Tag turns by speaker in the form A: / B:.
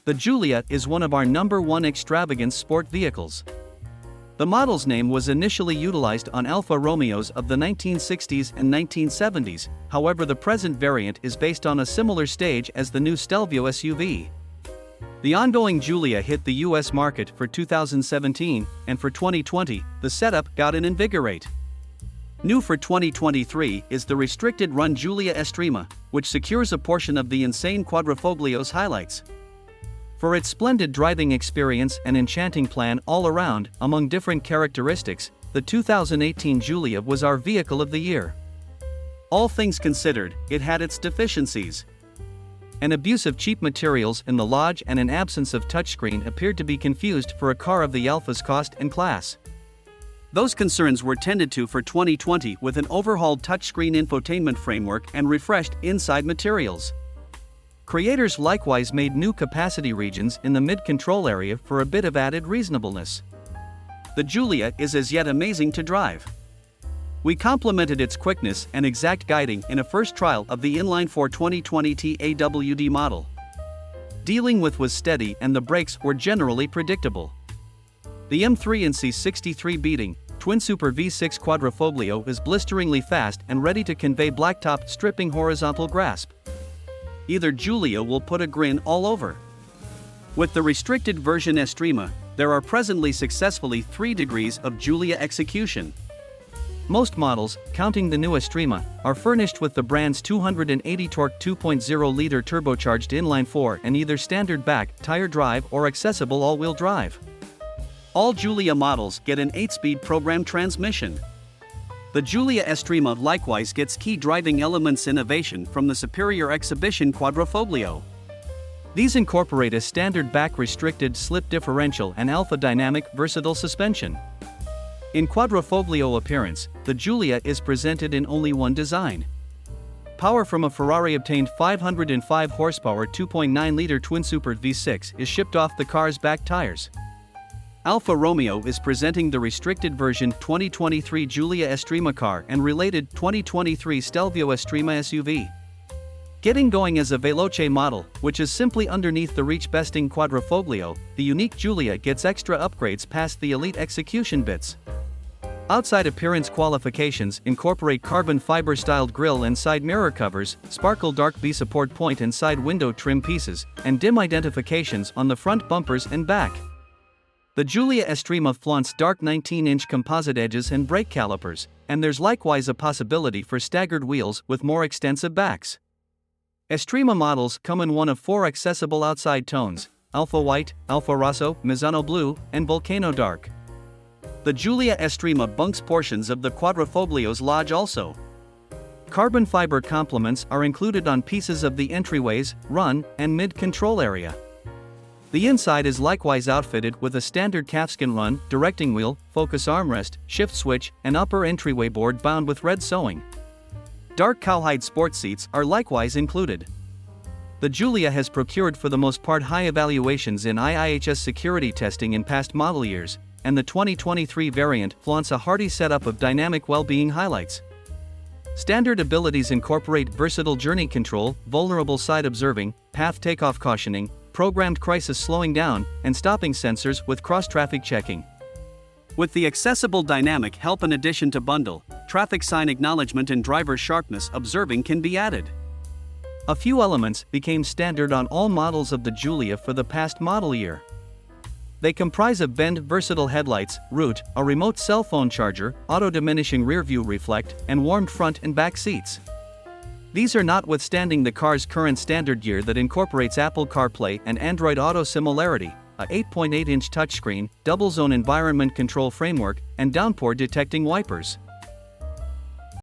A: The Giulia is one of our #1 extravagance sport vehicles. The model's name was initially utilized on Alfa Romeos of the 1960s and 1970s, however the present variant is based on a similar stage as the new Stelvio SUV. The ongoing Giulia hit the US market for 2017, and for 2020, the setup got an invigorate. New for 2023 is the restricted-run Giulia Estrema, which secures a portion of the insane quadrifoglio's highlights. For its splendid driving experience and enchanting plan all around, among different characteristics, the 2018 Giulia was our vehicle of the year. All things considered, it had its deficiencies. An abuse of cheap materials in the lodge and an absence of touchscreen appeared to be confused for a car of the Alfa's cost and class. Those concerns were tended to for 2020 with an overhauled touchscreen infotainment framework and refreshed inside materials. Creators likewise made new capacity regions in the mid-control area for a bit of added reasonableness. The Giulia is as yet amazing to drive. We complimented its quickness and exact guiding in a first trial of the inline-4 2020 TAWD model. Dealing with was steady and the brakes were generally predictable. The M3NC63 beating, twin-super V6 quadrofoglio is blisteringly fast and ready to convey blacktop stripping horizontal grasp. Either Giulia will put a grin all over. With the restricted version Estrema, there are presently successfully 3 degrees of Giulia execution. Most models, counting the new Estrema, are furnished with the brand's 280 torque 2.0-liter turbocharged inline-4 and either standard back, tire drive or accessible all-wheel drive. All Giulia models get an 8-speed programmed transmission. The Giulia Estrema likewise gets key driving elements innovation from the superior exhibition quadrofoglio. These incorporate a standard back-restricted slip differential and alpha dynamic versatile suspension. In quadrofoglio appearance, the Giulia is presented in only one design. Power from a Ferrari obtained 505 horsepower 2.9-liter twin-super V6 is shipped off the car's back tires. Alfa Romeo is presenting the restricted version 2023 Giulia Estrema car and related 2023 Stelvio Estrema SUV. Getting going as a veloce model, which is simply underneath the reach-besting quadrofoglio, the unique Giulia gets extra upgrades past the elite execution bits. Outside appearance qualifications incorporate carbon fiber-styled grille and side mirror covers, sparkle dark B support point and side window trim pieces, and dim identifications on the front bumpers and back. The Giulia Estrema flaunts dark 19-inch composite edges and brake calipers, and there's likewise a possibility for staggered wheels with more extensive backs. Estrema models come in one of 4 accessible outside tones: Alpha White, Alfa Rosso, Misano Blue, and Volcano Dark. The Giulia Estrema bunks portions of the quadrofoglio's lodge also. Carbon fiber complements are included on pieces of the entryways, run, and mid-control area. The inside is likewise outfitted with a standard calfskin run, directing wheel, focus armrest, shift switch, and upper entryway board bound with red sewing. Dark cowhide sport seats are likewise included. The Giulia has procured for the most part high evaluations in IIHS security testing in past model years, and the 2023 variant flaunts a hearty setup of dynamic well-being highlights. Standard abilities incorporate versatile journey control, vulnerable side observing, path takeoff cautioning, programmed crisis slowing down, and stopping sensors with cross-traffic checking. With the accessible dynamic help in addition to bundle, traffic sign acknowledgement and driver sharpness observing can be added. A few elements became standard on all models of the Giulia for the past model year. They comprise of bend versatile headlights, route, a remote cell phone charger, auto-diminishing rear-view reflect, and warmed front and back seats. These are notwithstanding the car's current standard gear that incorporates Apple CarPlay and Android Auto similarity, a 8.8-inch touchscreen, double-zone environment control framework, and downpour detecting wipers.